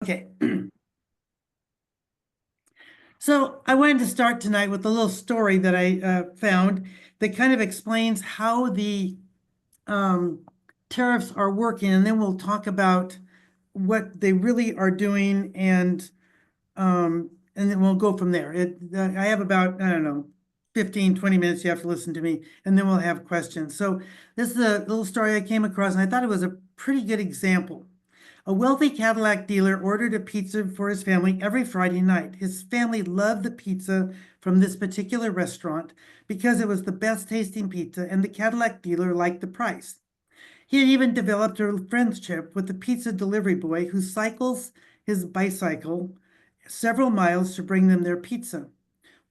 Okay. So I wanted to start tonight with a little story that I found that kind of explains how the tariffs are working, and then we'll talk about what they really are doing, and then we'll go from there. I have about, I don't know, 15, 20 minutes. You have to listen to me, and then we'll have questions. So this is a little story I came across, and I thought it was a pretty good example. A wealthy Cadillac dealer ordered a pizza for his family every Friday night. His family loved the pizza from this particular restaurant because it was the best tasting pizza, and the Cadillac dealer liked the price. He had even developed a friendship with the pizza delivery boy who cycles his bicycle several miles to bring them their pizza.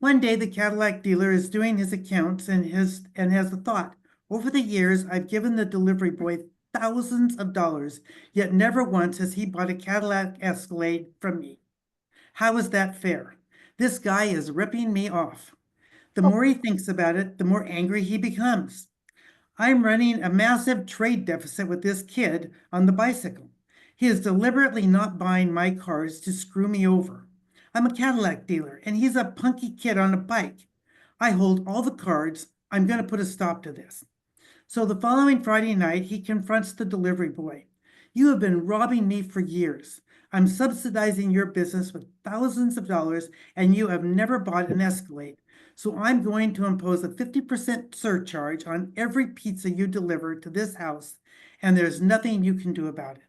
One day, the Cadillac dealer is doing his accounts and has a thought. Over the years, I've given the delivery boy thousands of dollars, yet never once has he bought a Cadillac Escalade from me. How is that fair? This guy is ripping me off. The more he thinks about it, the more angry he becomes. I'm running a massive trade deficit with this kid on the bicycle. He is deliberately not buying my cars to screw me over. I'm a Cadillac dealer, and he's a punky kid on a bike. I hold all the cards. I'm going to put a stop to this. So the following Friday night, he confronts the delivery boy. You have been robbing me for years. I'm subsidizing your business with thousands of dollars, and you have never bought an Escalade. So I'm going to impose a 50% surcharge on every pizza you deliver to this house, and there's nothing you can do about it.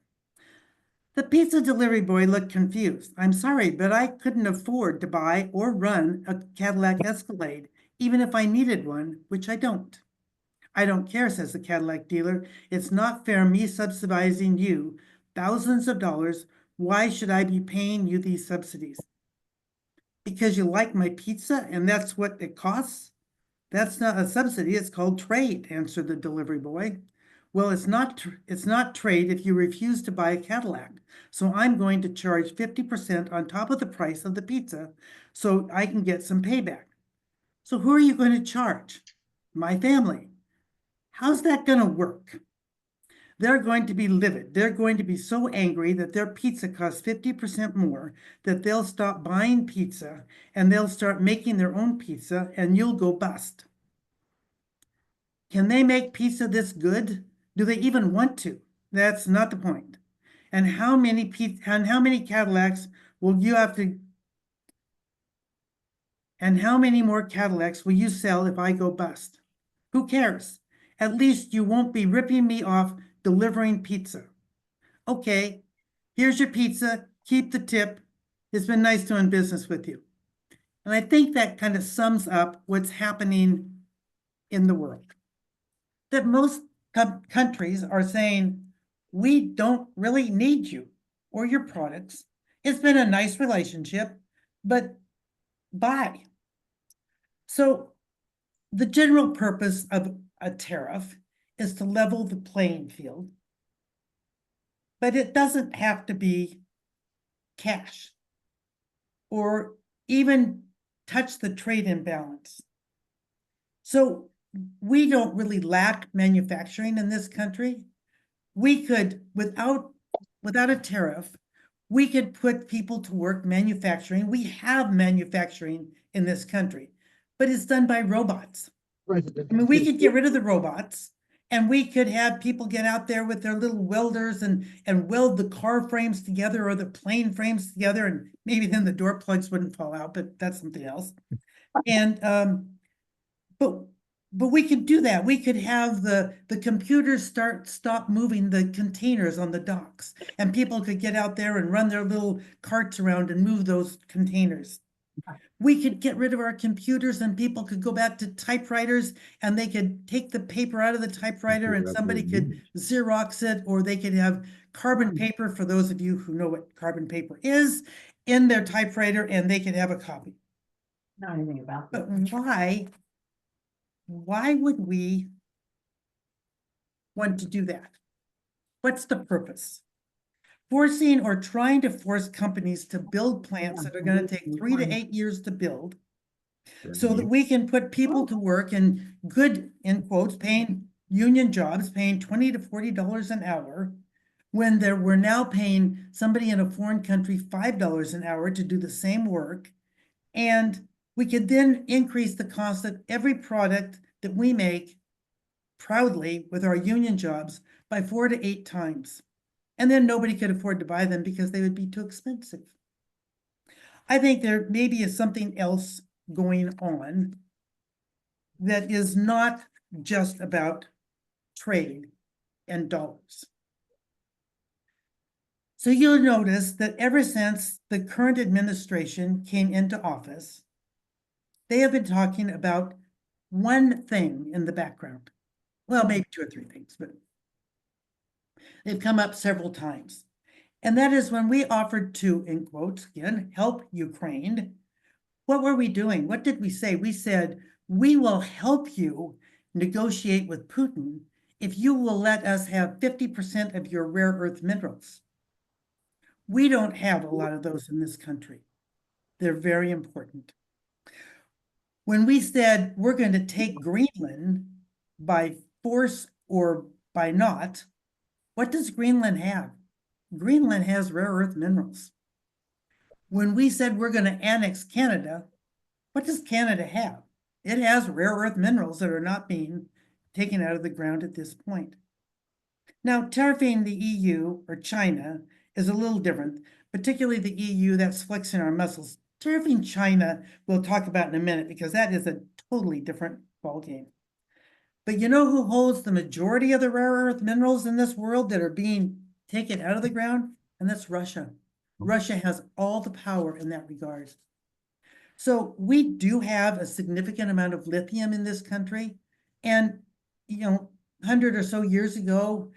The pizza delivery boy looked confused. I'm sorry, but I couldn't afford to buy or run a Cadillac Escalade, even if I needed one, which I don't. I don't care, says the Cadillac dealer. It's not fair me subsidizing you thousands of dollars. Why should I be paying you these subsidies? Because you like my pizza and that's what it costs? That's not a subsidy, it's called trade, answered the delivery boy. Well, it's not trade if you refuse to buy a Cadillac. So I'm going to charge 50% on top of the price of the pizza so I can get some payback. So who are you going to charge? My family. How's that going to work? They're going to be livid. They're going to be so angry that their pizza costs 50% more that they'll stop buying pizza and they'll start making their own pizza and you'll go bust. Can they make pizza this good? Do they even want to? That's not the point. And how many Cadillacs will you have to and how many more Cadillacs will you sell if I go bust? Who cares? At least you won't be ripping me off delivering pizza. Okay, here's your pizza. Keep the tip. It's been nice doing business with you. And I think that kind of sums up what's happening in the world. That most countries are saying, we don't really need you or your products. It's been a nice relationship, but bye. So the general purpose of a tariff is to level the playing field, but it doesn't have to be cash or even touch the trade imbalance. So we don't really lack manufacturing in this country. We could, without a tariff, we could put people to work manufacturing. We have manufacturing in this country, but it's done by robots. Right. I mean, we could get rid of the robots and we could have people get out there with their little welders and weld the car frames together or the plane frames together, and maybe then the door plugs wouldn't fall out, but that's something else. And but we could do that. We could have the computers stop moving the containers on the docks, and people could get out there and run their little carts around and move those containers. We could get rid of our computers and people could go back to typewriters and they could take the paper out of the typewriter and somebody could Xerox it, or they could have carbon paper, for those of you who know what carbon paper is, in their typewriter, and they could have a copy. Not anything about But that. why would we want to do that? What's the purpose? Forcing or trying to force companies to build plants that are going to take 3 to 8 years to build, so that we can put people to work in good, in quotes, paying union jobs, paying $20 to $40 an hour, when we're now paying somebody in a foreign country $5 an hour to do the same work. And we could then increase the cost of every product that we make proudly with our union jobs by 4 to 8 times. And then nobody could afford to buy them because they would be too expensive. I think there maybe is something else going on that is not just about trade and dollars. So you'll notice that ever since the current administration came into office, they have been talking about one thing in the background. Well, maybe 2 or 3 things, but they've come up several times. And that is when we offered to, in quotes again, help Ukraine. What were we doing? What did we say? We said, we will help you negotiate with Putin if you will let us have 50% of your rare earth minerals. We don't have a lot of those in this country. They're very important. When we said we're going to take Greenland by force or by not, what does Greenland have? Greenland has rare earth minerals. When we said we're going to annex Canada, what does Canada have? It has rare earth minerals that are not being taken out of the ground at this point. Now, tariffing the EU or China is a little different, particularly the EU that's flexing our muscles. Tariffing China, we'll talk about in a minute, because that is a totally different ballgame. But you know who holds the majority of the rare earth minerals in this world that are being taken out of the ground? And that's Russia. Russia has all the power in that regard. So we do have a significant amount of lithium in this country. And, 100 or so years ago,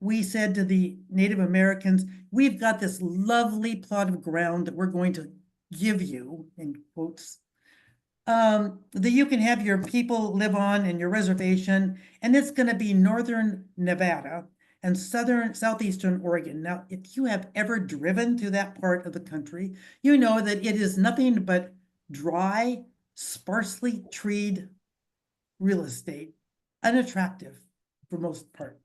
we said to the Native Americans, we've got this lovely plot of ground that we're going to give you, in quotes, that you can have your people live on in your reservation, and it's going to be northern Nevada and southeastern Oregon. Now, if you have ever driven through that part of the country, you know that it is nothing but dry, sparsely treed real estate, unattractive for most part.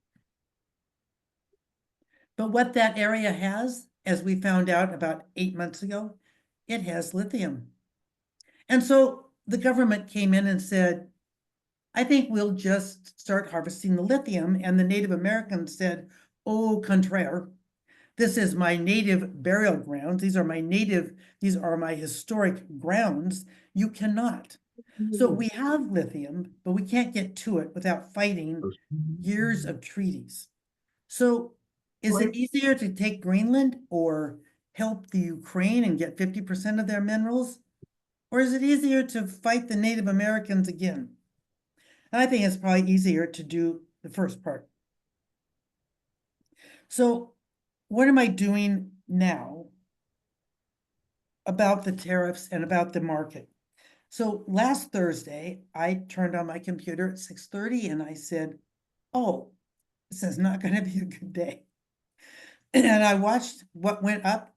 But what that area has, as we found out about 8 months ago, it has lithium. And so the government came in and said, I think we'll just start harvesting the lithium. And the Native Americans said, au contraire, this is my native burial grounds. These are my historic grounds. You cannot. So we have lithium, but we can't get to it without fighting years of treaties. So is it easier to take Greenland or help the Ukraine and get 50% of their minerals? Or is it easier to fight the Native Americans again? And I think it's probably easier to do the first part. So what am I doing now about the tariffs and about the market? So last Thursday, I turned on my computer at 6:30 and I said, oh, this is not going to be a good day. And I watched what went up,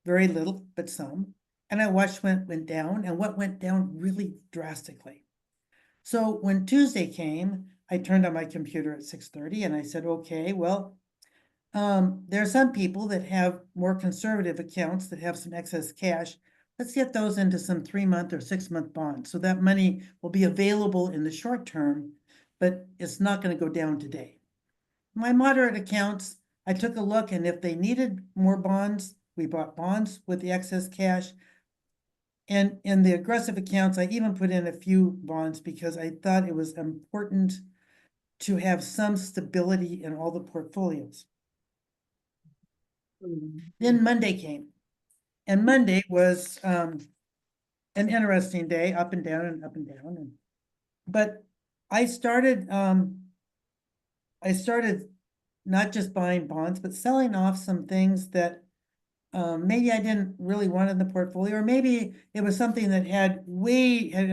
very little, but some. And I watched what went down, and what went down really drastically. So when Tuesday came, I turned on my computer at 6:30 and I said, okay, well, there are some people that have more conservative accounts that have some excess cash. Let's get those into some 3-month or 6-month bonds. So that money will be available in the short term, but it's not going to go down today. My moderate accounts, I took a look, and if they needed more bonds, we bought bonds with the excess cash. And in the aggressive accounts, I even put in a few bonds because I thought it was important to have some stability in all the portfolios. Then Monday came, and Monday was an interesting day, up and down and up and down. But I started not just buying bonds, but selling off some things that maybe I didn't really want in the portfolio, or maybe it was something that had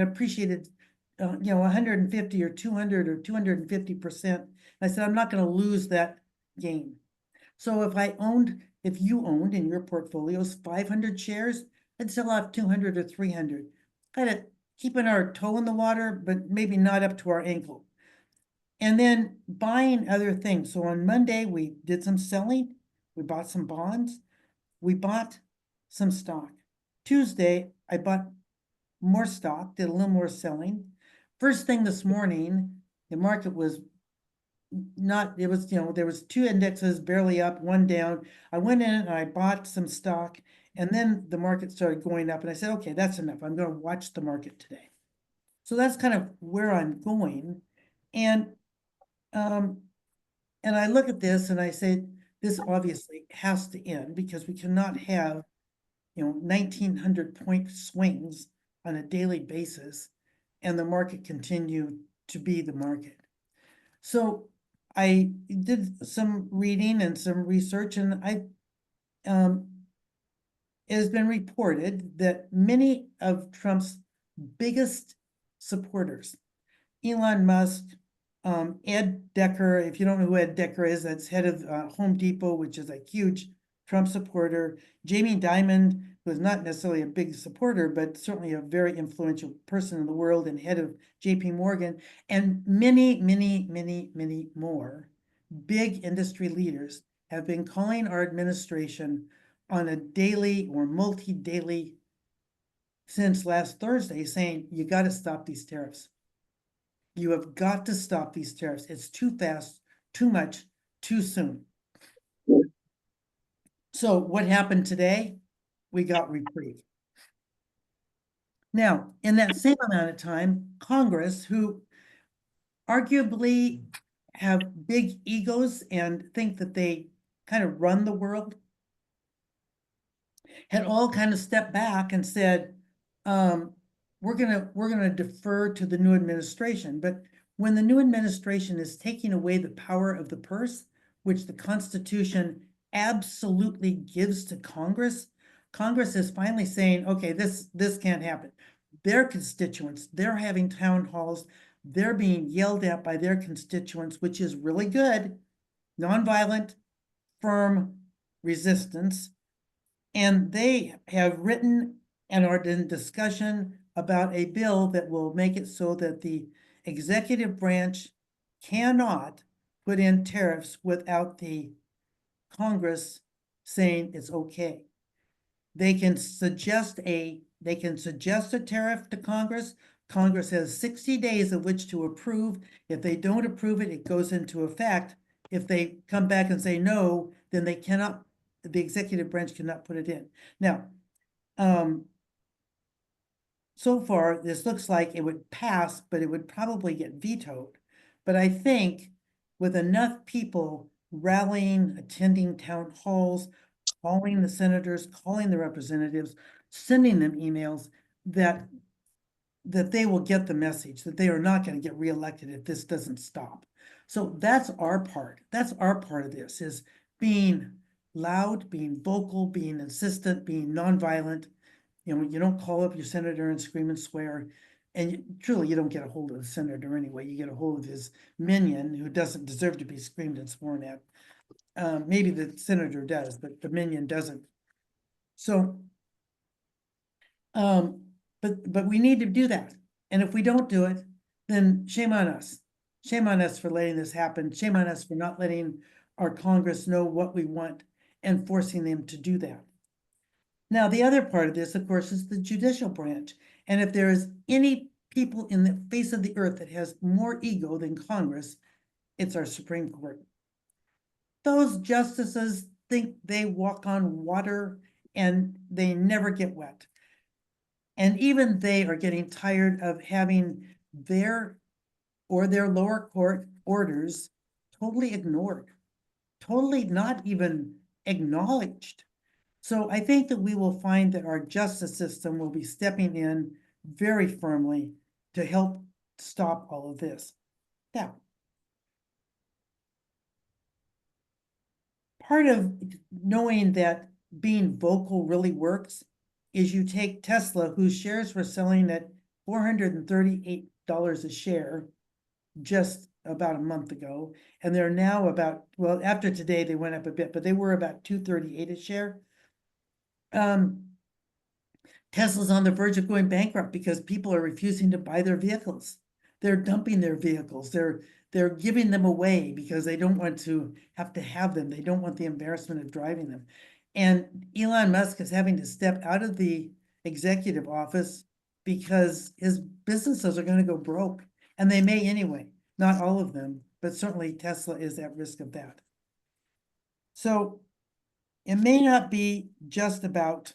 appreciated, 150 or 200 or 250%. I said, I'm not going to lose that gain. So if you owned in your portfolios 500 shares, I'd sell off 200 or 300. Kind of keeping our toe in the water, but maybe not up to our ankle. And then buying other things. So on Monday, we did some selling. We bought some bonds. We bought some stock. Tuesday, I bought more stock, did a little more selling. First thing this morning, the market was not, it was, there was two indexes barely up, one down. I went in and I bought some stock, and then the market started going up and I said, okay, that's enough. I'm gonna watch the market today. So that's kind of where I'm going. And I look at this and I say, this obviously has to end because we cannot have, 1,900 point swings on a daily basis and the market continue to be the market. So I did some reading and some research, and it has been reported that many of Trump's biggest supporters, Elon Musk, Ed Decker, if you don't know who Ed Decker is, that's head of Home Depot, which is a huge Trump supporter. Jamie Dimon, who is not necessarily a big supporter, but certainly a very influential person in the world and head of JP Morgan, and many, many, many, many more big industry leaders have been calling our administration on a daily or multi-daily since last Thursday, saying, you got to stop these tariffs. You have got to stop these tariffs. It's too fast, too much, too soon. So what happened today? We got reprieve. Now, in that same amount of time, Congress, who arguably have big egos and think that they kind of run the world, had all kind of stepped back and said, we're gonna defer to the new administration. But when the new administration is taking away the power of the purse, which the Constitution absolutely gives to Congress, Congress is finally saying, okay, this can't happen. Their constituents, they're having town halls, they're being yelled at by their constituents, which is really good. Nonviolent, firm resistance. And they have written and are in discussion about a bill that will make it so that the executive branch cannot put in tariffs without the Congress saying it's okay. They can suggest a tariff to Congress. Congress has 60 days of which to approve. If they don't approve it, it goes into effect. If they come back and say no, then they cannot, the executive branch cannot put it in. Now, so far, this looks like it would pass, but it would probably get vetoed. But I think with enough people rallying, attending town halls, calling the senators, calling the representatives, sending them emails, that they will get the message that they are not going to get reelected if this doesn't stop. So that's our part. That's our part of this, is being loud, being vocal, being insistent, being nonviolent. You don't call up your senator and scream and swear. And truly, you don't get a hold of the senator anyway. You get a hold of his minion, who doesn't deserve to be screamed and sworn at. Maybe the senator does, but the minion doesn't. So, but we need to do that. And if we don't do it, then shame on us. Shame on us for letting this happen. Shame on us for not letting our Congress know what we want and forcing them to do that. Now, the other part of this, of course, is the judicial branch. And if there is any people in the face of the earth that has more ego than Congress, it's our Supreme Court. Those justices think they walk on water and they never get wet. And even they are getting tired of having their lower court orders totally ignored, totally not even acknowledged. So I think that we will find that our justice system will be stepping in very firmly to help stop all of this. Now, part of knowing that being vocal really works is you take Tesla, whose shares were selling at $438 a share just about a month ago, and they're now about, well, after today they went up a bit, but they were about $238 a share. Tesla's on the verge of going bankrupt because people are refusing to buy their vehicles. they're dumping their vehicles, they're giving them away because they don't want to have them, they don't want the embarrassment of driving them. And Elon Musk is having to step out of the executive office because his businesses are gonna go broke, and they may anyway, not all of them, but certainly Tesla is at risk of that. So it may not be just about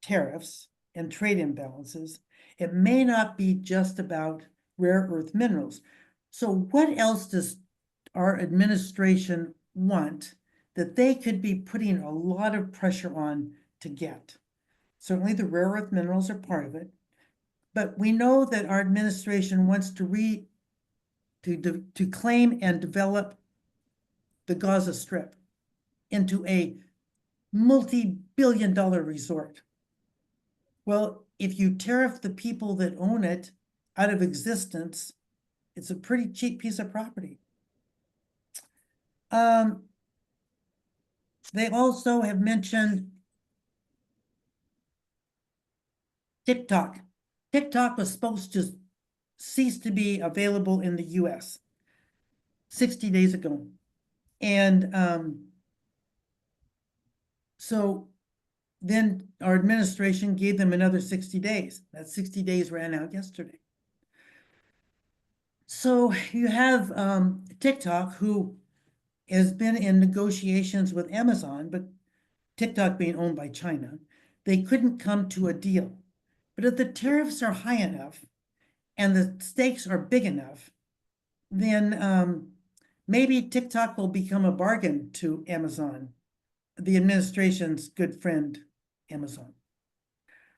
tariffs and trade imbalances. It may not be just about rare earth minerals. So what else does our administration want that they could be putting a lot of pressure on to get? Certainly the rare earth minerals are part of it, but we know that our administration wants to claim and develop the Gaza Strip into a multi-billion-dollar resort. Well, if you tariff the people that own it out of existence, it's a pretty cheap piece of property. They also have mentioned TikTok. TikTok was supposed to cease to be available in the US 60 days ago. And so then our administration gave them another 60 days. That 60 days ran out yesterday. So you have TikTok, who has been in negotiations with Amazon, but TikTok being owned by China, they couldn't come to a deal. But if the tariffs are high enough and the stakes are big enough, then maybe TikTok will become a bargain to Amazon, the administration's good friend, Amazon.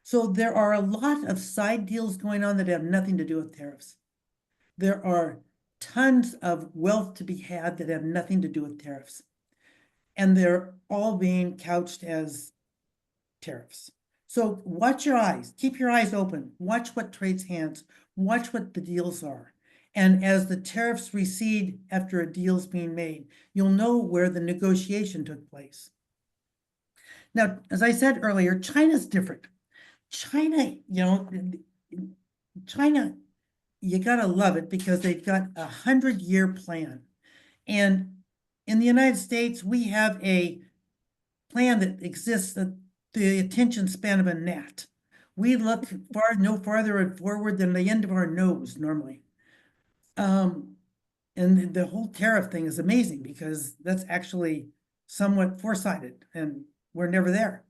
So there are a lot of side deals going on that have nothing to do with tariffs. There are tons of wealth to be had that have nothing to do with tariffs. And they're all being couched as tariffs. So watch your eyes, keep your eyes open, watch what trades hands, watch what the deals are. And as the tariffs recede after a deal's being made, you'll know where the negotiation took place. Now, as I said earlier, China's different. China, China, you gotta love it because they've got a 100-year plan. And in the United States, we have a plan that exists at the attention span of a gnat. We look no farther forward than the end of our nose normally. And the whole tariff thing is amazing because that's actually somewhat foresighted, and we're never there.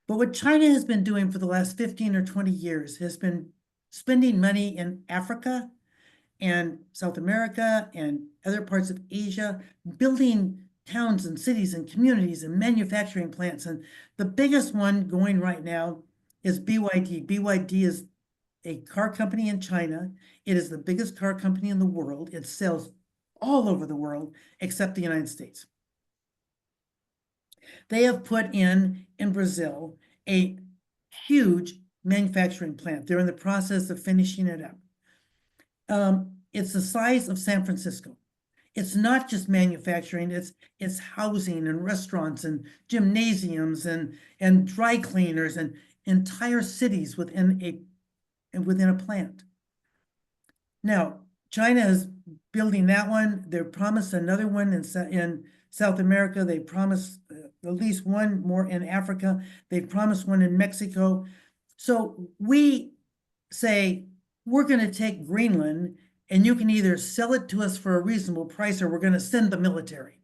But what China has been doing for the last 15 or 20 years has been spending money in Africa and South America and other parts of Asia, building towns and cities and communities and manufacturing plants. And the biggest one going right now is BYD. BYD is a car company in China. It is the biggest car company in the world. It sells all over the world except the United States. They have put in Brazil a huge manufacturing plant. They're in the process of finishing it up. It's the size of San Francisco. It's not just manufacturing, it's housing and restaurants and gymnasiums and dry cleaners and entire cities within a plant. Now, China is building that one. They're promised another one in South America. They promised at least one more in Africa. They promised one in Mexico. So we say, we're going to take Greenland, and you can either sell it to us for a reasonable price or we're going to send the military.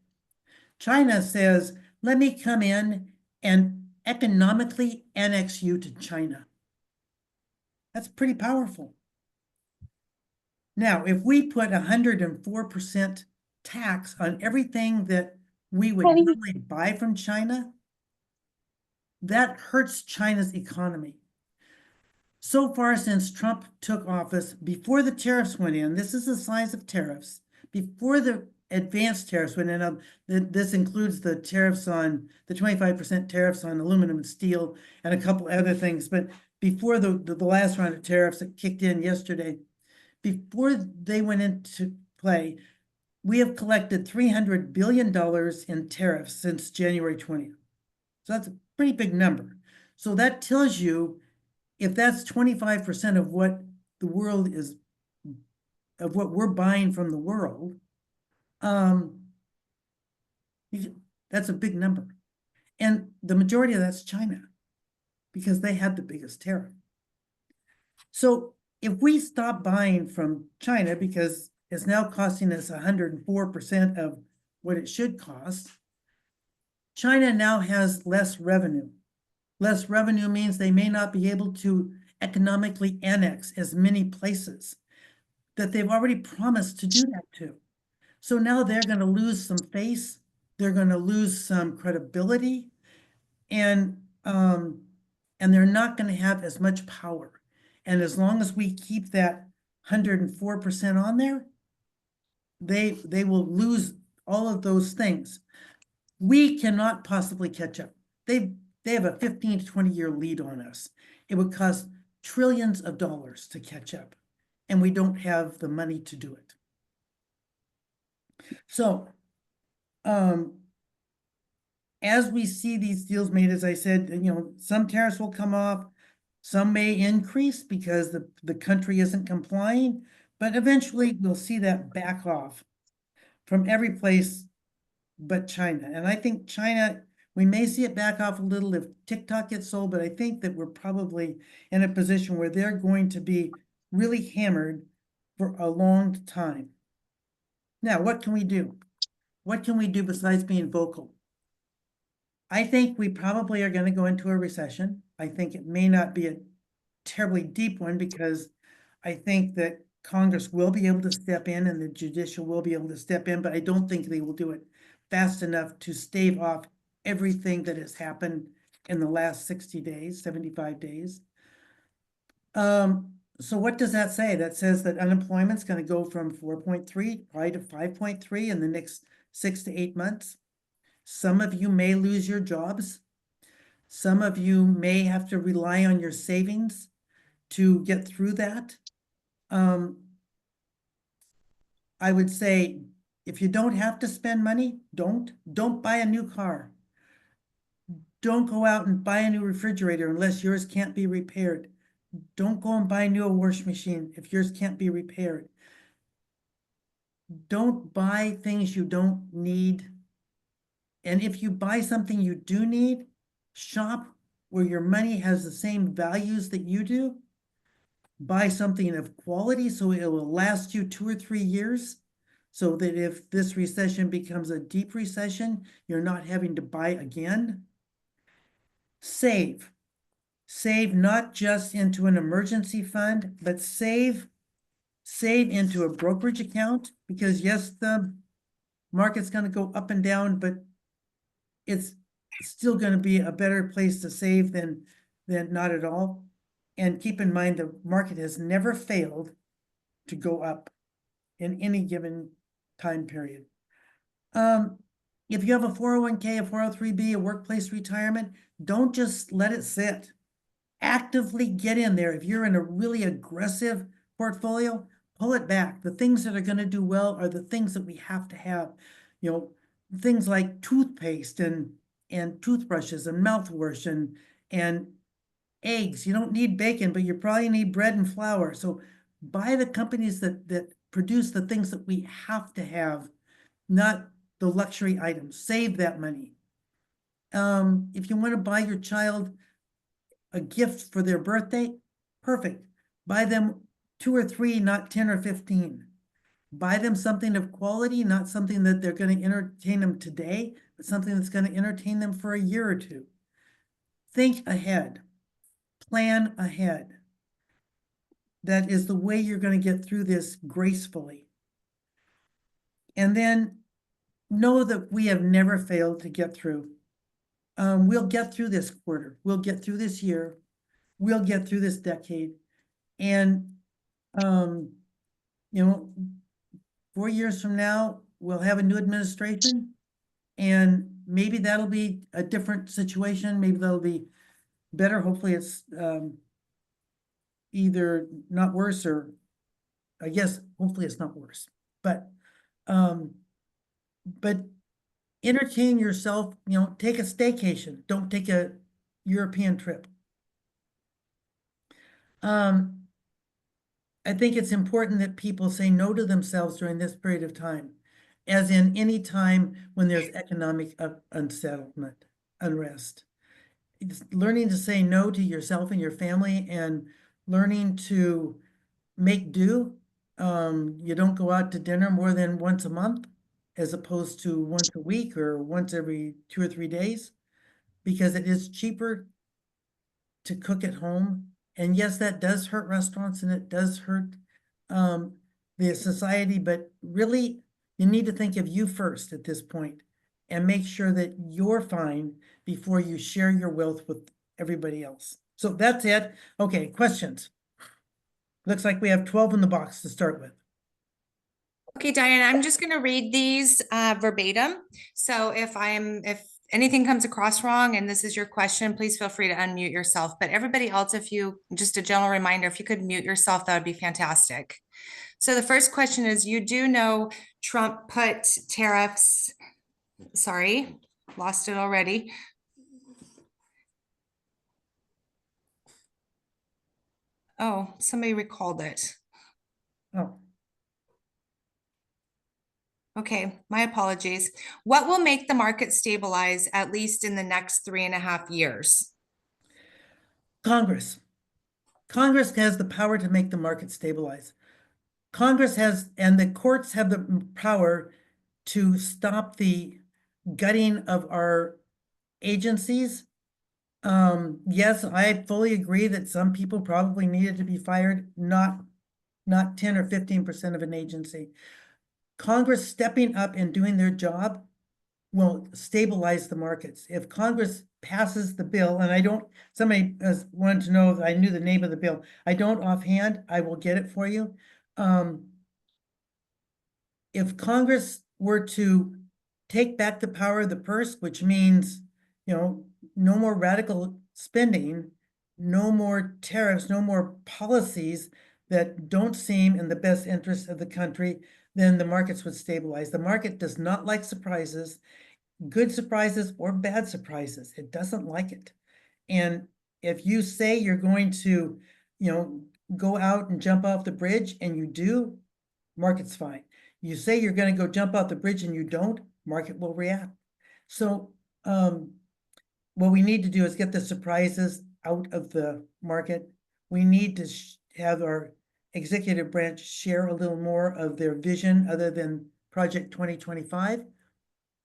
China says, let me come in and economically annex you to China. That's pretty powerful. Now, if we put 104% tax on everything that we would normally buy from China, that hurts China's economy. So far since Trump took office, before the tariffs went in, this is the size of tariffs, before the advanced tariffs went in, this includes the tariffs on, the 25% tariffs on aluminum and steel and a couple other things, but before the last round of tariffs that kicked in yesterday, before they went into play, we have collected $300 billion in tariffs since January 20th. So that's a pretty big number. So that tells you, if that's 25% of what the world is, of what we're buying from the world, that's a big number. And the majority of that's China, because they had the biggest tariff. So if we stop buying from China, because it's now costing us 104% of what it should cost, China now has less revenue. Less revenue means they may not be able to economically annex as many places that they've already promised to do that to. So now they're going to lose some face, they're going to lose some credibility, and they're not going to have as much power. And as long as we keep that 104% on there, they will lose all of those things. We cannot possibly catch up. They have a 15 to 20-year lead on us. It would cost trillions of dollars to catch up, and we don't have the money to do it. So, as we see these deals made, as I said, some tariffs will come off, some may increase because the country isn't complying, but eventually we'll see that back off from every place but China. And I think China, we may see it back off a little if TikTok gets sold, but I think that we're probably in a position where they're going to be really hammered for a long time. Now, what can we do? What can we do besides being vocal? I think we probably are going to go into a recession. I think it may not be a terribly deep one, because I think that Congress will be able to step in and the judicial will be able to step in, but I don't think they will do it fast enough to stave off everything that has happened in the last 60 days, 75 days. So what does that say? That says that unemployment's going to go from 4.3 probably to 5.3 in the next 6 to 8 months. Some of you may lose your jobs. Some of you may have to rely on your savings to get through that. I would say, if you don't have to spend money, don't buy a new car. Don't go out and buy a new refrigerator unless yours can't be repaired. Don't go and buy a new washing machine if yours can't be repaired. Don't buy things you don't need. And if you buy something you do need, shop where your money has the same values that you do. Buy something of quality so it will last you 2 or 3 years, so that if this recession becomes a deep recession, you're not having to buy again. Save. Save not just into an emergency fund, but save into a brokerage account, because yes, the market's going to go up and down, but it's still going to be a better place to save than not at all. And keep in mind, the market has never failed to go up in any given time period. If you have a 401k, a 403b, a workplace retirement, don't just let it sit. Actively get in there. If you're in a really aggressive portfolio, pull it back. The things that are going to do well are the things that we have to have. Things like toothpaste and toothbrushes and mouthwash and eggs. You don't need bacon, but you probably need bread and flour. So buy the companies that produce the things that we have to have, not the luxury items. Save that money. If you want to buy your child a gift for their birthday, perfect. Buy them 2 or 3, not 10 or 15. Buy them something of quality, not something that they're going to entertain them today, but something that's going to entertain them for a year or two. Think ahead. Plan ahead. That is the way you're going to get through this gracefully. And then know that we have never failed to get through. We'll get through this quarter. We'll get through this year. We'll get through this decade. And, 4 years from now, we'll have a new administration. And maybe that'll be a different situation. Maybe that'll be better. Hopefully it's either not worse, or I guess hopefully it's not worse. But entertain yourself, take a staycation. Don't take a European trip. I think it's important that people say no to themselves during this period of time, as in any time when there's economic unsettlement, unrest. It's learning to say no to yourself and your family and learning to make do. You don't go out to dinner more than once a month as opposed to once a week or once every 2 or 3 days, because it is cheaper to cook at home. And yes, that does hurt restaurants and it does hurt the society, but really you need to think of you first at this point and make sure that you're fine before you share your wealth with everybody else. So that's it. Okay, questions. Looks like we have 12 in the box to start with. Okay, Diane, I'm just gonna read these verbatim. So if anything comes across wrong and this is your question, please feel free to unmute yourself. But everybody else, just a general reminder, if you could mute yourself, that would be fantastic. So the first question is, you do know Trump put tariffs, sorry, lost it already. Oh, somebody recalled it. Oh, Okay, my apologies. What will make the market stabilize at least in the next 3.5 years? Congress. Congress has the power to make the market stabilize. Congress has, and the courts have the power to stop the gutting of our agencies. Yes, I fully agree that some people probably needed to be fired, not 10 or 15% of an agency. Congress stepping up and doing their job will stabilize the markets. If Congress passes the bill, and I don't, somebody wanted to know if I knew the name of the bill. I don't offhand, I will get it for you. If Congress were to take back the power of the purse, which means, no more radical spending, no more tariffs, no more policies that don't seem in the best interest of the country, then the markets would stabilize. The market does not like surprises, good surprises or bad surprises. It doesn't like it. And if you say you're going to, go out and jump off the bridge and you do, market's fine. You say you're going to go jump off the bridge and you don't, market will react. So what we need to do is get the surprises out of the market. We need to have our executive branch share a little more of their vision other than Project 2025.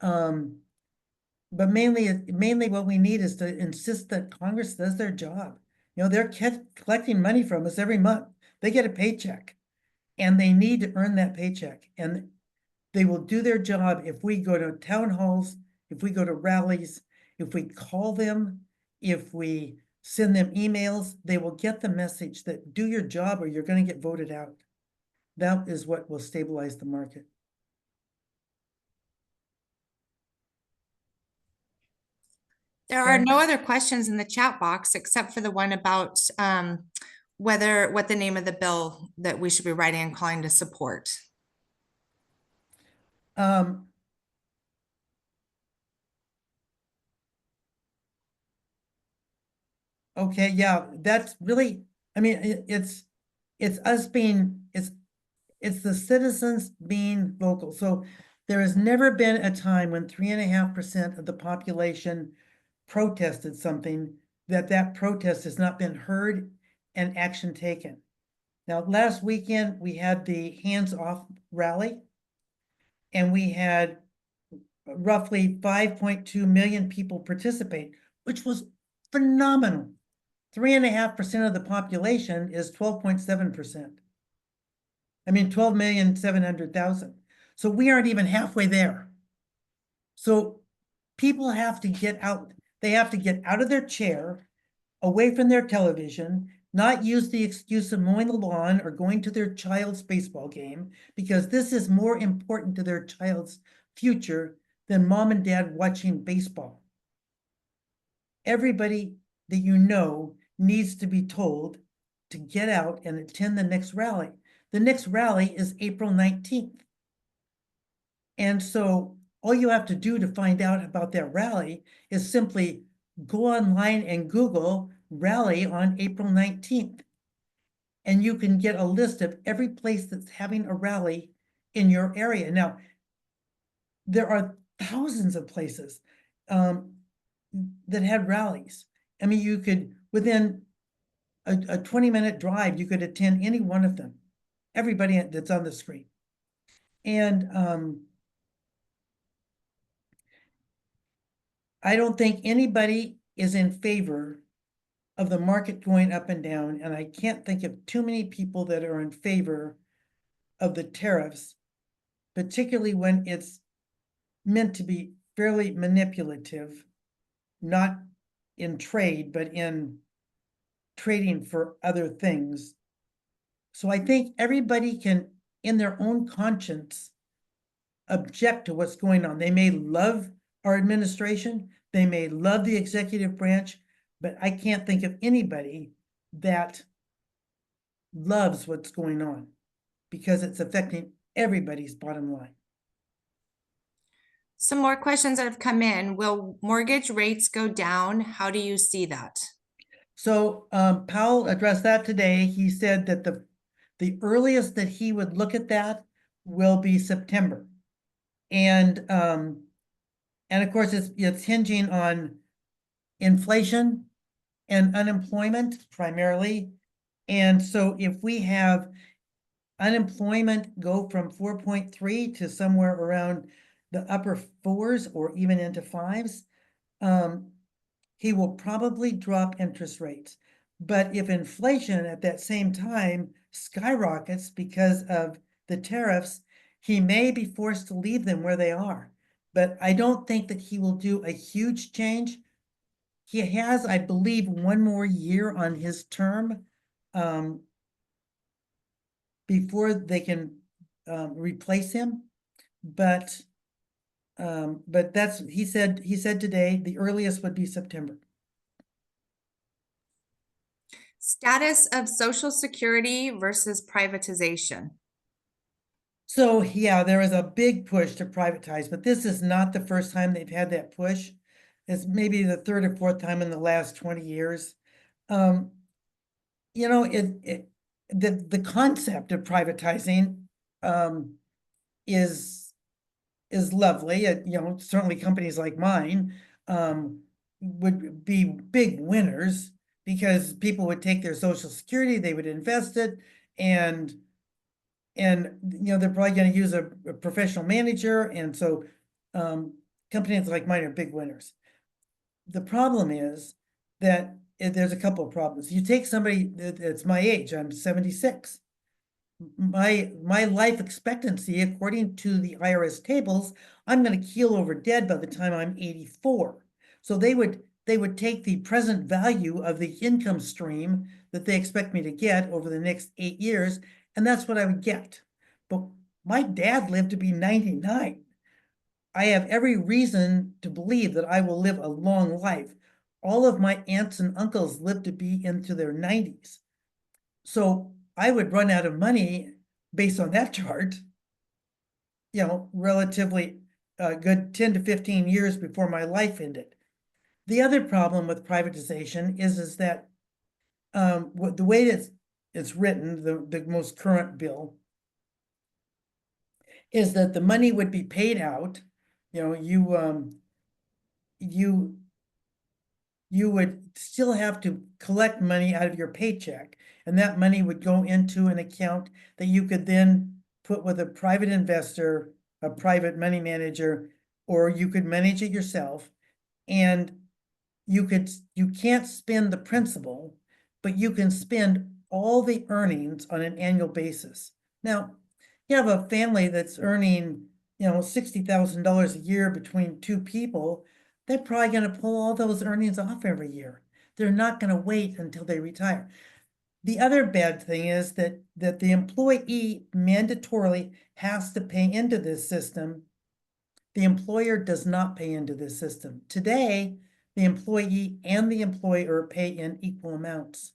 But mainly what we need is to insist that Congress does their job. They're collecting money from us every month. They get a paycheck and they need to earn that paycheck. And they will do their job if we go to town halls, if we go to rallies, if we call them, if we send them emails, they will get the message that do your job or you're going to get voted out. That is what will stabilize the market. There are no other questions in the chat box except for the one about what the name of the bill that we should be writing and calling to support. Okay, yeah, that's really, I mean, it's us being, it's the citizens being vocal. So there has never been a time when 3.5% of the population protested something that protest has not been heard and action taken. Now, last weekend, we had the Hands Off rally, and we had roughly 5.2 million people participate, which was phenomenal. 3.5% of the population is 12.7%. I mean, 12,700,000. So we aren't even halfway there. So people have to get out. They have to get out of their chair, away from their television, not use the excuse of mowing the lawn or going to their child's baseball game, because this is more important to their child's future than mom and dad watching baseball. Everybody that you know needs to be told to get out and attend the next rally. The next rally is April 19th. And so all you have to do to find out about that rally is simply go online and Google rally on April 19th. and you can get a list of every place that's having a rally in your area. Now, there are thousands of places that had rallies. I mean, you could, within a 20-minute drive, you could attend any one of them. Everybody that's on the screen. And I don't think anybody is in favor of the market going up and down, and I can't think of too many people that are in favor of the tariffs, particularly when it's meant to be fairly manipulative, not in trade, but in trading for other things. So I think everybody can, in their own conscience, object to what's going on. They may love our administration, they may love the executive branch, but I can't think of anybody that loves what's going on because it's affecting everybody's bottom line. Some more questions that have come in. Will mortgage rates go down? How do you see that? So Powell addressed that today. He said that the earliest that he would look at that will be September. And of course it's hinging on inflation and unemployment primarily. And so if we have unemployment go from 4.3 to somewhere around the upper 4s or even into 5s, he will probably drop interest rates. But if inflation at that same time skyrockets because of the tariffs, he may be forced to leave them where they are. But I don't think that he will do a huge change. He has, I believe, one more year on his term before they can replace him. But that's, he said today, the earliest would be September. Status of Social Security versus privatization. So yeah, there is a big push to privatize, but this is not the first time they've had that push. It's maybe the third or fourth time in the last 20 years. You know, the concept of privatizing is lovely. You know, certainly companies like mine would be big winners because people would take their Social Security, they would invest it, and you know, they're probably going to use a professional manager, and so companies like mine are big winners. The problem is that there's a couple of problems. You take somebody that's my age, I'm 76. My life expectancy, according to the IRS tables, I'm going to keel over dead by the time I'm 84. So they would take the present value of the income stream that they expect me to get over the next 8 years, and that's what I would get. But my dad lived to be 99. I have every reason to believe that I will live a long life. All of my aunts and uncles lived to be into their 90s. So I would run out of money based on that chart, you know, relatively good 10 to 15 years before my life ended. The other problem with privatization is that the way that it's written, the most current bill, is that the money would be paid out. You know, you would still have to collect money out of your paycheck, and that money would go into an account that you could then put with a private investor, a private money manager, or you could manage it yourself. And you can't spend the principal, but you can spend all the earnings on an annual basis. Now, you have a family that's earning, you know, $60,000 a year between two people, they're probably going to pull all those earnings off every year. They're not going to wait until they retire. The other bad thing is that the employee mandatorily has to pay into this system. The employer does not pay into this system. Today, the employee and the employer pay in equal amounts.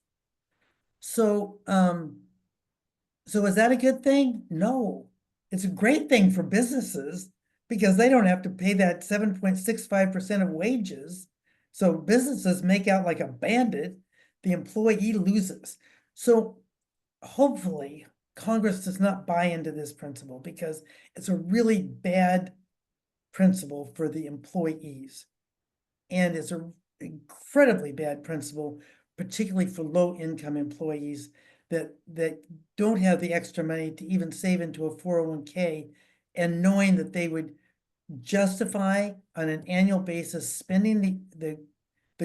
So, so is that a good thing? No, it's a great thing for businesses because they don't have to pay that 7.65% of wages. So businesses make out like a bandit, the employee loses. So hopefully Congress does not buy into this principle because it's a really bad principle for the employees. And it's an incredibly bad principle, particularly for low-income employees that don't have the extra money to even save into a 401k, and knowing that they would justify on an annual basis spending the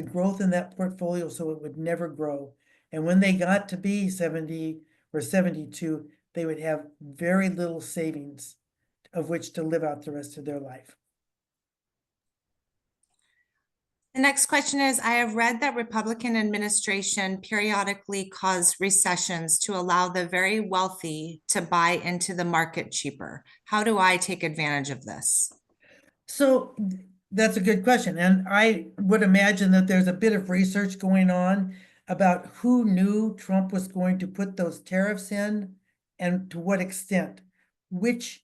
growth in that portfolio so it would never grow. And when they got to be 70 or 72, they would have very little savings of which to live out the rest of their life. The next question is, I have read that Republican administration periodically cause recessions to allow the very wealthy to buy into the market cheaper. How do I take advantage of this? So that's a good question. And I would imagine that there's a bit of research going on about who knew Trump was going to put those tariffs in and to what extent, which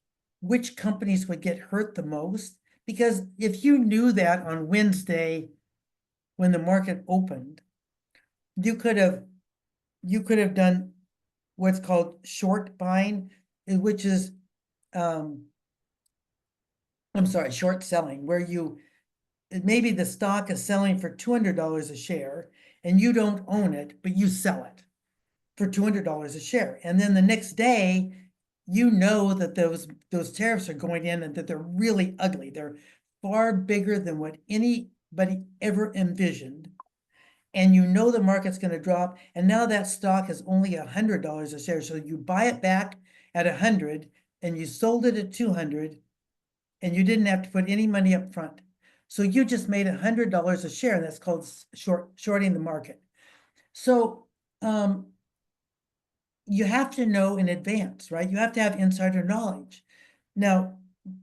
companies would get hurt the most. Because if you knew that on Wednesday, when the market opened, you could have done what's called short buying, which is, short selling, where maybe the stock is selling for $200 a share and you don't own it, but you sell it for $200 a share. And then the next day, you know that those tariffs are going in and that they're really ugly. They're far bigger than what anybody ever envisioned. And you know the market's going to drop. And now that stock is only $100 a share. So you buy it back at 100 and you sold it at 200 and you didn't have to put any money up front. So you just made $100 a share. And that's called shorting the market. So, you have to know in advance, right? You have to have insider knowledge. Now,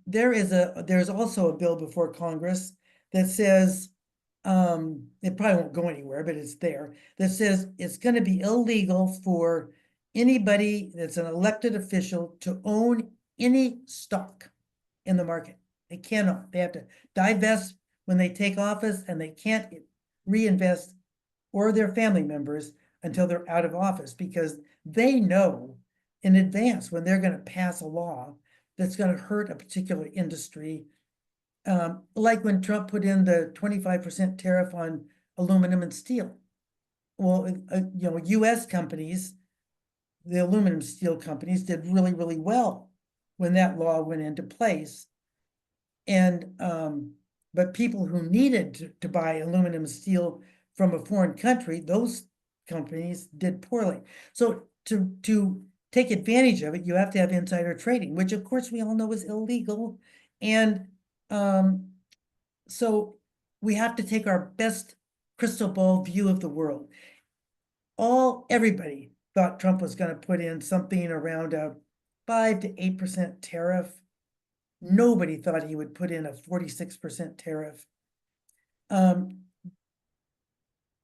there's also a bill before Congress that says, it probably won't go anywhere, but it's there, that says it's going to be illegal for anybody that's an elected official to own any stock in the market. They cannot. They have to divest when they take office, and they can't reinvest, or their family members, until they're out of office, because they know in advance when they're going to pass a law that's going to hurt a particular industry. Like when Trump put in the 25% tariff on aluminum and steel. Well, US companies, the aluminum steel companies, did really, really well when that law went into place. And, but people who needed to buy aluminum and steel from a foreign country, those companies did poorly. So to take advantage of it, you have to have insider trading, which of course we all know is illegal. And so we have to take our best crystal ball view of the world. Everybody thought Trump was going to put in something around a 5 to 8% tariff. Nobody thought he would put in a 46% tariff.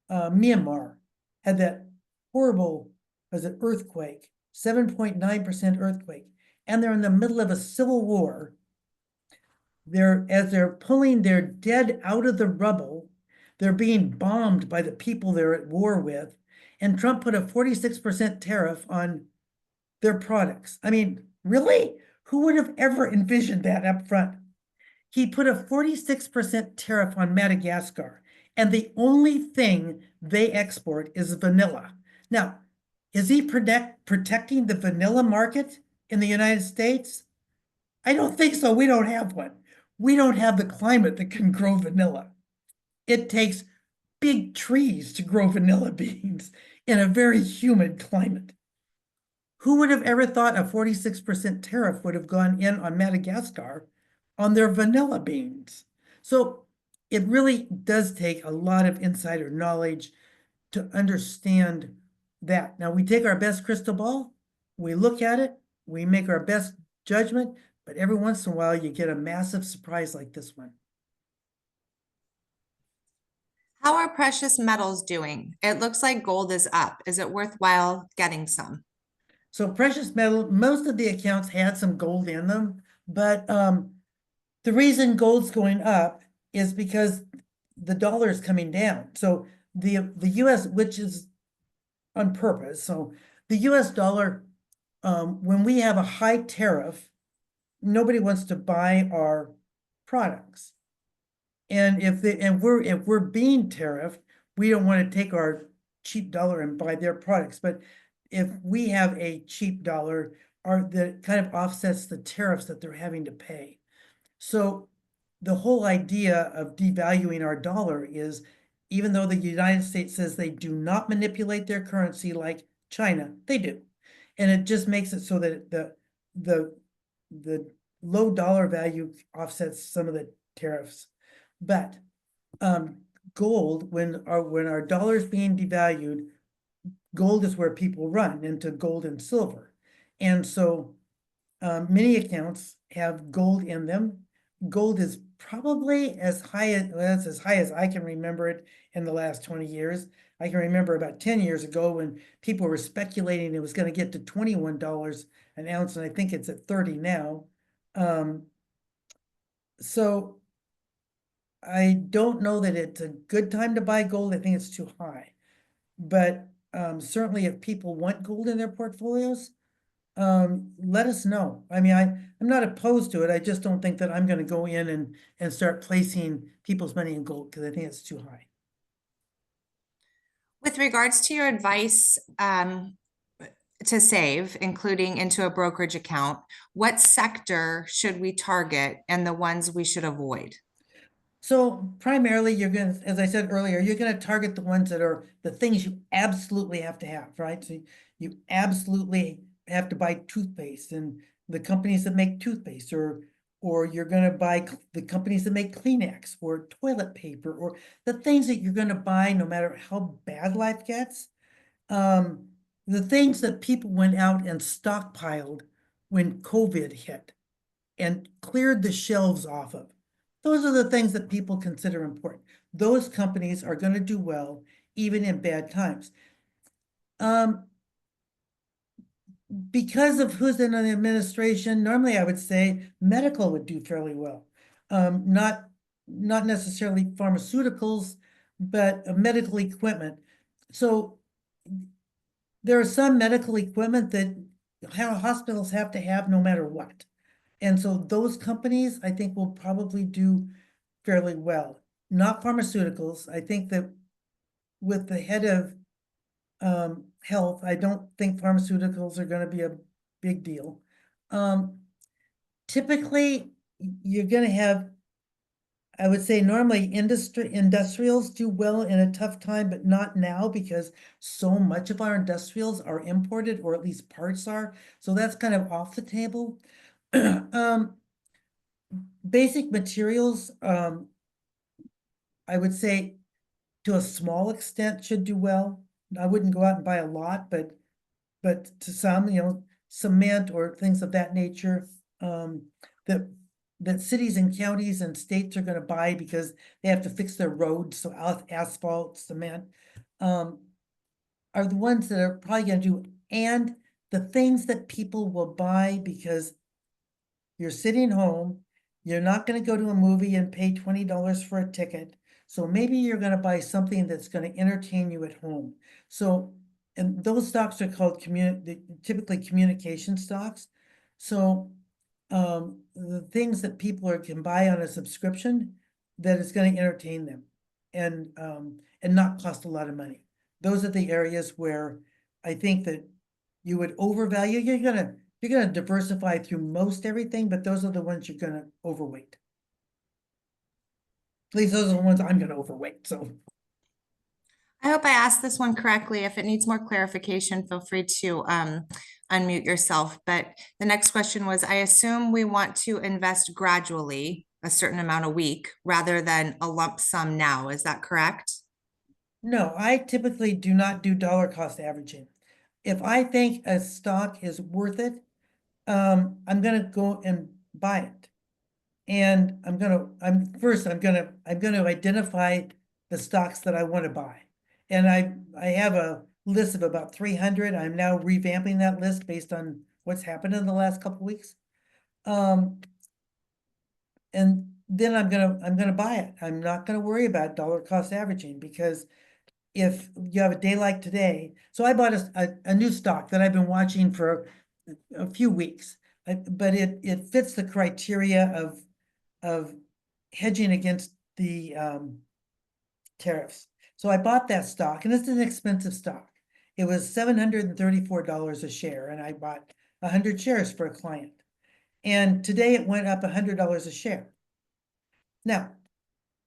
Myanmar had that horrible, earthquake, 7.9% earthquake, and they're in the middle of a civil war. As they're pulling their dead out of the rubble, they're being bombed by the people they're at war with, and Trump put a 46% tariff on their products. I mean, really? Who would have ever envisioned that up front? He put a 46% tariff on Madagascar, and the only thing they export is vanilla. Now, is he protecting the vanilla market in the United States? I don't think so. We don't have one. We don't have the climate that can grow vanilla. It takes big trees to grow vanilla beans in a very humid climate. Who would have ever thought a 46% tariff would have gone in on Madagascar on their vanilla beans? So it really does take a lot of insider knowledge to understand that. Now, we take our best crystal ball, we look at it, we make our best judgment, but every once in a while you get a massive surprise like this one. How are precious metals doing? It looks like gold is up. Is it worthwhile getting some? So precious metal, most of the accounts had some gold in them, but the reason gold's going up is because the dollar is coming down. So the US, which is on purpose, so the US dollar, when we have a high tariff, nobody wants to buy our products. And if we're being tariffed, we don't want to take our cheap dollar and buy their products. But if we have a cheap dollar, that kind of offsets the tariffs that they're having to pay. So the whole idea of devaluing our dollar is, even though the United States says they do not manipulate their currency like China, they do. And it just makes it so that the low dollar value offsets some of the tariffs. But gold, when our dollar is being devalued, gold is where people run into gold and silver. And so many accounts have gold in them. Gold is probably as high as I can remember it in the last 20 years. I can remember about 10 years ago when people were speculating it was going to get to $21 an ounce, and I think it's at 30 now. So I don't know that it's a good time to buy gold. I think it's too high. But certainly if people want gold in their portfolios, let us know. I mean, I'm not opposed to it. I just don't think that I'm gonna go in and start placing people's money in gold because I think it's too high. With regards to your advice to save, including into a brokerage account, what sector should we target and the ones we should avoid? So primarily you're gonna, as I said earlier, you're gonna target the ones that are the things you absolutely have to have, right? So you absolutely have to buy toothpaste and the companies that make toothpaste, or you're gonna buy the companies that make Kleenex or toilet paper, or the things that you're gonna buy no matter how bad life gets. The things that people went out and stockpiled when COVID hit and cleared the shelves off of. Those are the things that people consider important. Those companies are going to do well even in bad times. Because of who's in the administration, normally I would say medical would do fairly well. Not necessarily pharmaceuticals, but medical equipment. So there are some medical equipment that hospitals have to have no matter what. And so those companies, I think, will probably do fairly well. Not pharmaceuticals. I think that with the head of health, I don't think pharmaceuticals are going to be a big deal. Typically, you're going to have, I would say normally industrials do well in a tough time, but not now because so much of our industrials are imported, or at least parts are. So that's kind of off the table. Basic materials, I would say to a small extent should do well. I wouldn't go out and buy a lot, but to some, cement or things of that nature, that cities and counties and states are gonna buy because they have to fix their roads, so asphalt, cement, are the ones that are probably gonna do, and the things that people will buy because you're sitting home, you're not gonna go to a movie and pay $20 for a ticket. So maybe you're gonna buy something that's gonna entertain you at home. So, and those stocks are called typically communication stocks. So, the things that people can buy on a subscription, that is gonna entertain them and not cost a lot of money. Those are the areas where I think that you would overvalue. You're gonna diversify through most everything, but those are the ones you're gonna overweight. At least those are the ones I'm gonna overweight, so. I hope I asked this one correctly. If it needs more clarification, feel free to unmute yourself. But the next question was, I assume we want to invest gradually a certain amount a week rather than a lump sum now. Is that correct? No, I typically do not do dollar cost averaging. If I think a stock is worth it, I'm gonna go and buy it. And I'm gonna identify the stocks that I want to buy. And I have a list of about 300. I'm now revamping that list based on what's happened in the last couple weeks. And then I'm gonna buy it. I'm not gonna worry about dollar cost averaging because if you have a day like today, so I bought a new stock that I've been watching for a few weeks. But it fits the criteria of hedging against the tariffs. So I bought that stock, and it's an expensive stock. It was $734 a share, and I bought 100 shares for a client. And today it went up $100 a share. Now,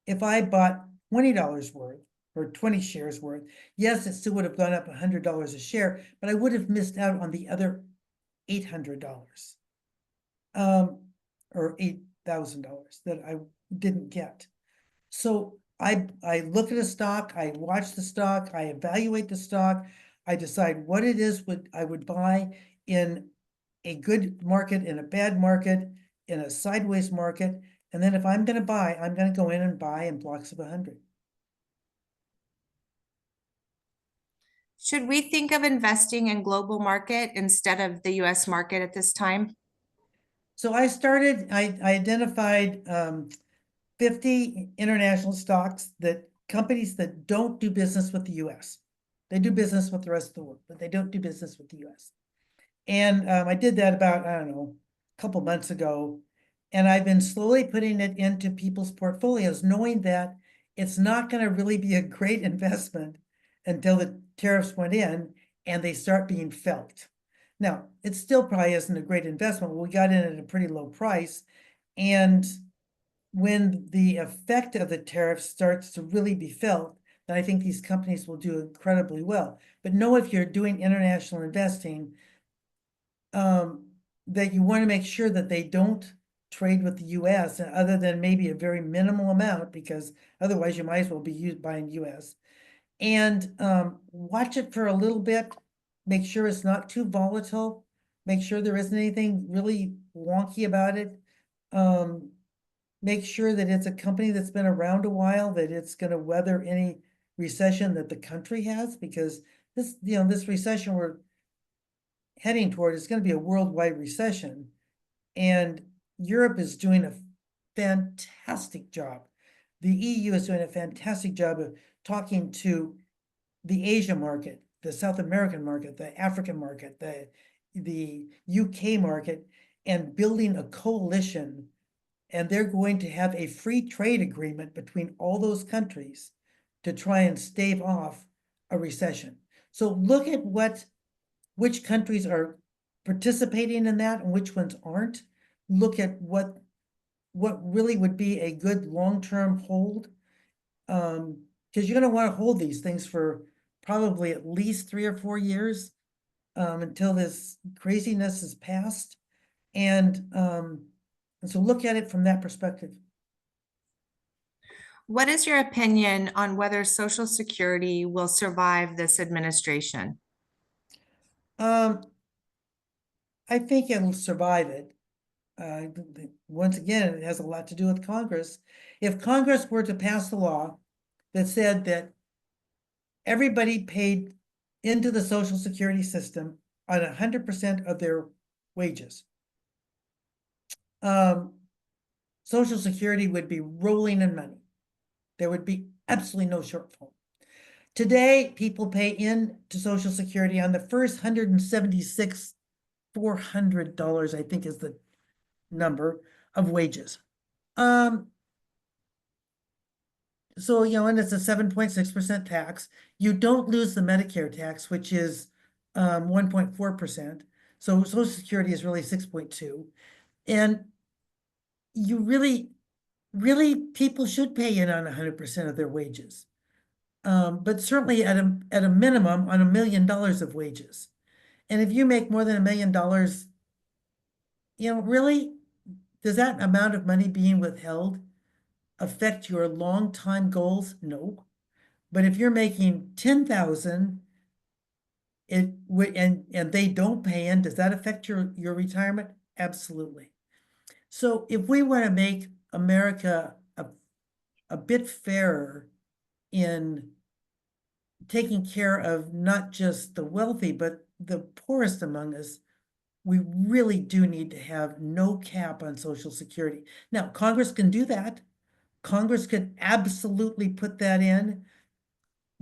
if I bought $20 worth or 20 shares worth, yes, it still would have gone up $100 a share, but I would have missed out on the other $800. Or $8,000 that I didn't get. So I look at a stock, I watch the stock, I evaluate the stock, I decide what it is I would buy in a good market, in a bad market, in a sideways market, and then if I'm gonna buy, I'm gonna go in and buy in blocks of 100. Should we think of investing in global market instead of the US market at this time? So I identified 50 international stocks, that companies that don't do business with the US. They do business with the rest of the world, but they don't do business with the US. And I did that about, I don't know, a couple months ago. And I've been slowly putting it into people's portfolios, knowing that it's not going to really be a great investment until the tariffs went in and they start being felt. Now, it still probably isn't a great investment. We got in at a pretty low price. And when the effect of the tariff starts to really be felt, then I think these companies will do incredibly well. But know if you're doing international investing, that you want to make sure that they don't trade with the US other than maybe a very minimal amount, because otherwise you might as well be buying US. And watch it for a little bit, make sure it's not too volatile, make sure there isn't anything really wonky about it. Make sure that it's a company that's been around a while, that it's going to weather any recession that the country has, because this recession we're heading toward is going to be a worldwide recession. And Europe is doing a fantastic job. The EU is doing a fantastic job of talking to the Asia market, the South American market, the African market, the UK market, and building a coalition. And they're going to have a free trade agreement between all those countries to try and stave off a recession. So look at which countries are participating in that and which ones aren't. Look at what really would be a good long-term hold. Because you're going to want to hold these things for probably at least 3 or 4 years until this craziness is passed. And so look at it from that perspective. What is your opinion on whether Social Security will survive this administration? I think it'll survive it. Once again, it has a lot to do with Congress. If Congress were to pass a law that said that everybody paid into the Social Security system on 100% of their wages, Social Security would be rolling in money. There would be absolutely no shortfall. Today, people pay in to Social Security on the first $176,400, I think is the number of wages. So, and it's a 7.6% tax. You don't lose the Medicare tax, which is 1.4%. So Social Security is really 6.2. And you really, people should pay in on 100% of their wages. But certainly at a minimum on $1 million of wages. And if you make more than $1 million, really, does that amount of money being withheld affect your long-time goals? No. But if you're making $10,000, and they don't pay in, does that affect your retirement? Absolutely. So if we want to make America a bit fairer in taking care of not just the wealthy, but the poorest among us, we really do need to have no cap on Social Security. Now, Congress can do that. Congress could absolutely put that in.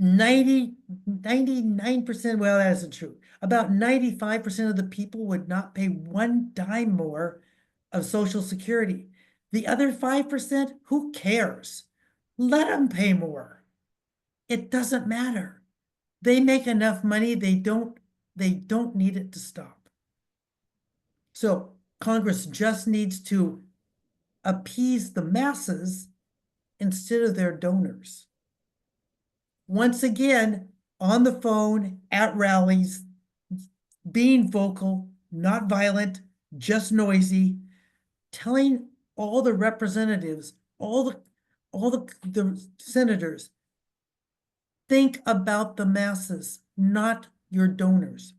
99%, well, that isn't true. About 95% of the people would not pay one dime more of Social Security. The other 5%, who cares? Let them pay more. It doesn't matter. They make enough money, they don't need it to stop. So Congress just needs to appease the masses instead of their donors. Once again, on the phone, at rallies, being vocal, not violent, just noisy, telling all the representatives, all the senators, think about the masses, not your donors.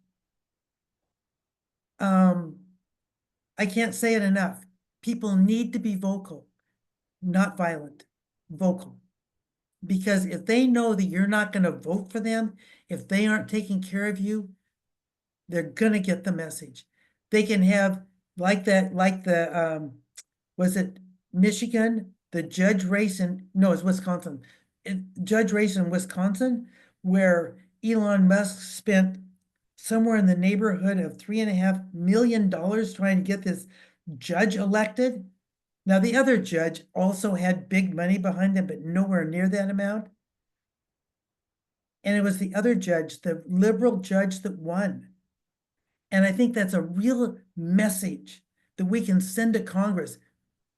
I can't say it enough. People need to be vocal, not violent, vocal. Because if they know that you're not going to vote for them, if they aren't taking care of you, they're going to get the message. They can have like was it Michigan, the judge race no, it's Wisconsin. Judge race in Wisconsin, where Elon Musk spent somewhere in the neighborhood of $3.5 million trying to get this judge elected. Now, the other judge also had big money behind him, but nowhere near that amount. And it was the other judge, the liberal judge, that won. And I think that's a real message that we can send to Congress.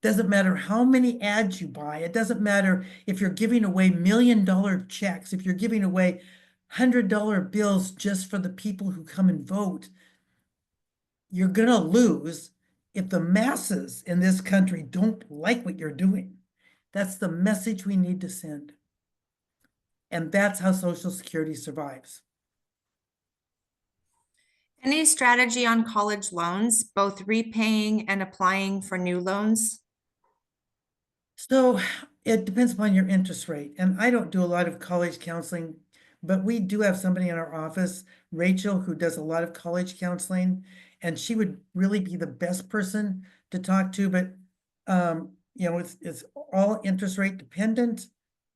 Doesn't matter how many ads you buy. It doesn't matter if you're giving away $1 million checks, if you're giving away $100 bills just for the people who come and vote. You're going to lose if the masses in this country don't like what you're doing. That's the message we need to send. And that's how Social Security survives. Any strategy on college loans, both repaying and applying for new loans? So it depends upon your interest rate. And I don't do a lot of college counseling, but we do have somebody in our office, Rachel, who does a lot of college counseling, and she would really be the best person to talk to. But you know, it's all interest rate dependent.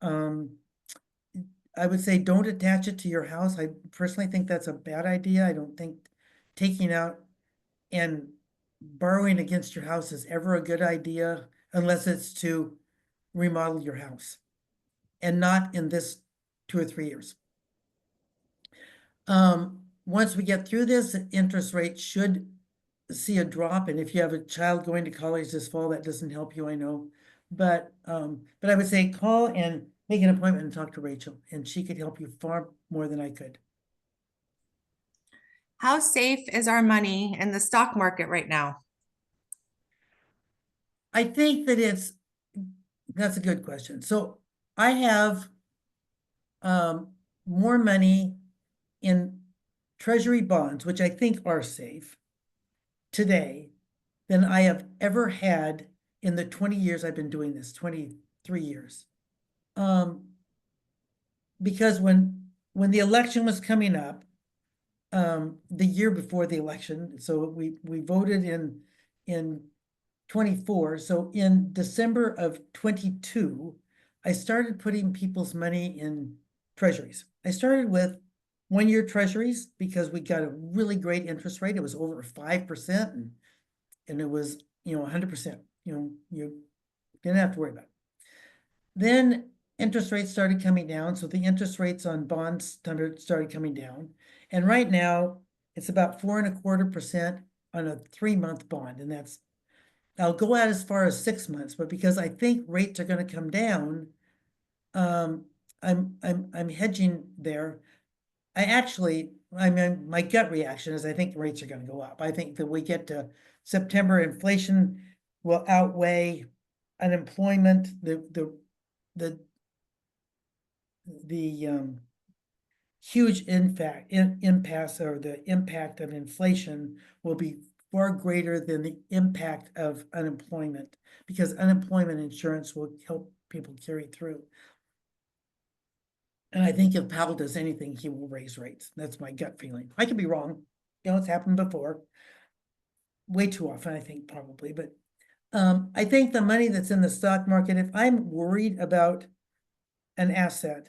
I would say don't attach it to your house. I personally think that's a bad idea. I don't think taking out and borrowing against your house is ever a good idea unless it's to remodel your house, and not in this 2 or 3 years. Once we get through this, interest rate should see a drop. And if you have a child going to college this fall, that doesn't help you, I know. But I would say call and make an appointment and talk to Rachel, and she could help you far more than I could. How safe is our money in the stock market right now? I think that that's a good question. So I have more money in treasury bonds, which I think are safe today, than I have ever had in the 20 years I've been doing this, 23 years. Because when the election was coming up, the year before the election, so we voted in 24. So in December of 22, I started putting people's money in treasuries. I started with 1-year treasuries because we got a really great interest rate. It was over 5%, and it was, 100%. You didn't have to worry about it. Then interest rates started coming down, so the interest rates on bonds started coming down. And right now, it's about 4.25% on a 3-month bond, and I'll go out as far as 6 months, but because I think rates are going to come down, I'm hedging there. My gut reaction is I think rates are going to go up. I think that we get to September, inflation will outweigh unemployment. The huge impasse or the impact of inflation will be far greater than the impact of unemployment, because unemployment insurance will help people carry through. And I think if Powell does anything, he will raise rates. That's my gut feeling. I could be wrong. It's happened before. Way too often, I think, probably. But I think the money that's in the stock market, if I'm worried about an asset,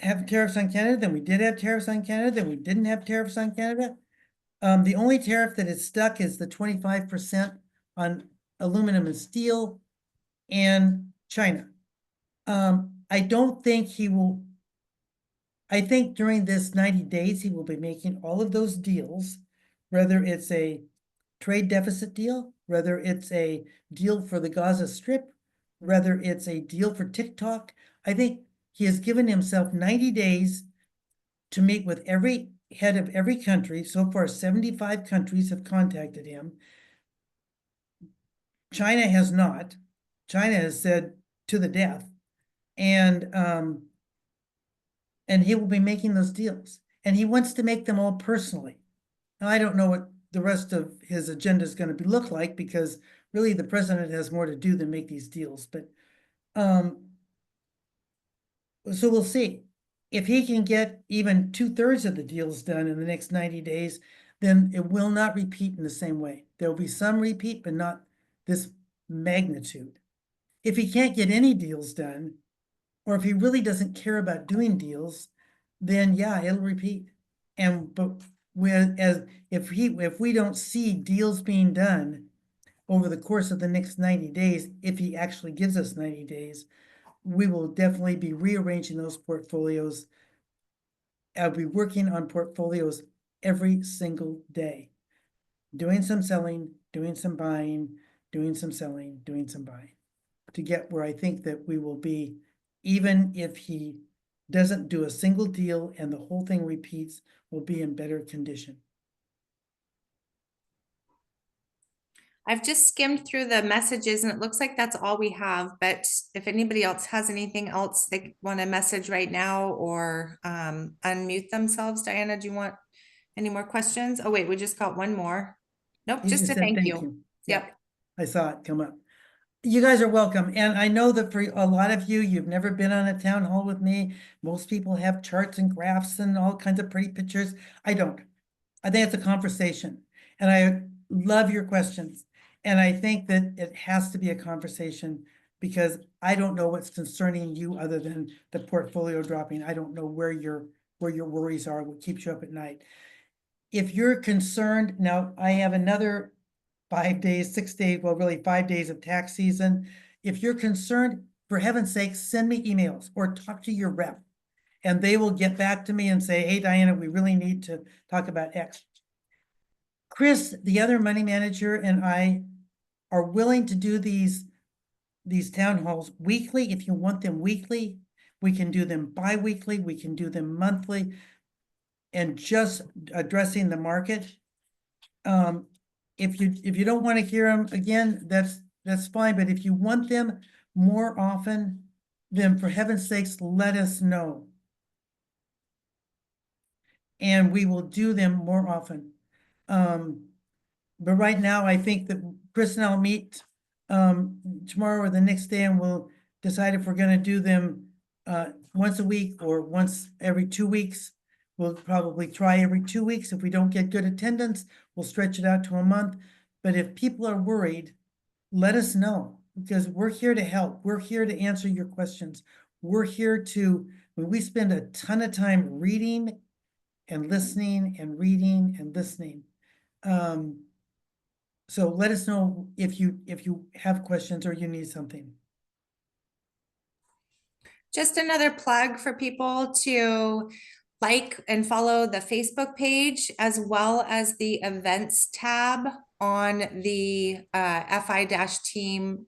have tariffs on Canada, then we did have tariffs on Canada, then we didn't have tariffs on Canada. The only tariff that is stuck is the 25% on aluminum and steel and China. I don't think he will. I think during this 90 days, he will be making all of those deals, whether it's a trade deficit deal, whether it's a deal for the Gaza Strip, whether it's a deal for TikTok. I think he has given himself 90 days to meet with every head of every country. So far, 75 countries have contacted him. China has not. China has said to the death. And he will be making those deals. And he wants to make them all personally. Now, I don't know what the rest of his agenda is going to look like, because really the president has more to do than make these deals. But so we'll see. If he can get even 2/3 of the deals done in the next 90 days, then it will not repeat in the same way. There will be some repeat, but not this magnitude. If he can't get any deals done, or if he really doesn't care about doing deals, then yeah, it'll repeat. But if we don't see deals being done over the course of the next 90 days, if he actually gives us 90 days, we will definitely be rearranging those portfolios. I'll be working on portfolios every single day, doing some selling, doing some buying, doing some selling, doing some buying, to get where I think that we will be, even if he doesn't do a single deal and the whole thing repeats, we'll be in better condition. I've just skimmed through the messages and it looks like that's all we have, but if anybody else has anything else they want to message right now or unmute themselves. Diana, do you want any more questions? Oh wait, we just got one more. Nope, He just a said thank you. Yeah, Yep. I saw it come up. You guys are welcome. And I know that for a lot of you, you've never been on a town hall with me. Most people have charts and graphs and all kinds of pretty pictures. I don't. I think it's a conversation. And I love your questions. And I think that it has to be a conversation, because I don't know what's concerning you other than the portfolio dropping. I don't know where your worries are, what keeps you up at night. If you're concerned, now I have another 5 days, 6 days, well, really 5 days of tax season. If you're concerned, for heaven's sake, send me emails or talk to your rep, and they will get back to me and say, hey, Diana, we really need to talk about X. Chris, the other money manager, and I are willing to do these town halls weekly. If you want them weekly, we can do them bi-weekly, we can do them monthly, and just addressing the market. If you don't want to hear them again, that's fine. But if you want them more often, then for heaven's sakes, let us know. And we will do them more often. But right now, I think that Chris and I'll meet tomorrow or the next day, and we'll decide if we're going to do them once a week or once every 2 weeks. We'll probably try every 2 weeks. If we don't get good attendance, we'll stretch it out to a month. But if people are worried, let us know, because we're here to help. We're here to answer your questions. We're here to, we spend a ton of time reading and listening and reading and listening. So let us know if you have questions or you need something. Just another plug for people to like and follow the Facebook page, as well as the events tab on the fi-team.com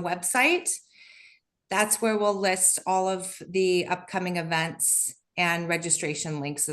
website. That's where we'll list all of the upcoming events and registration links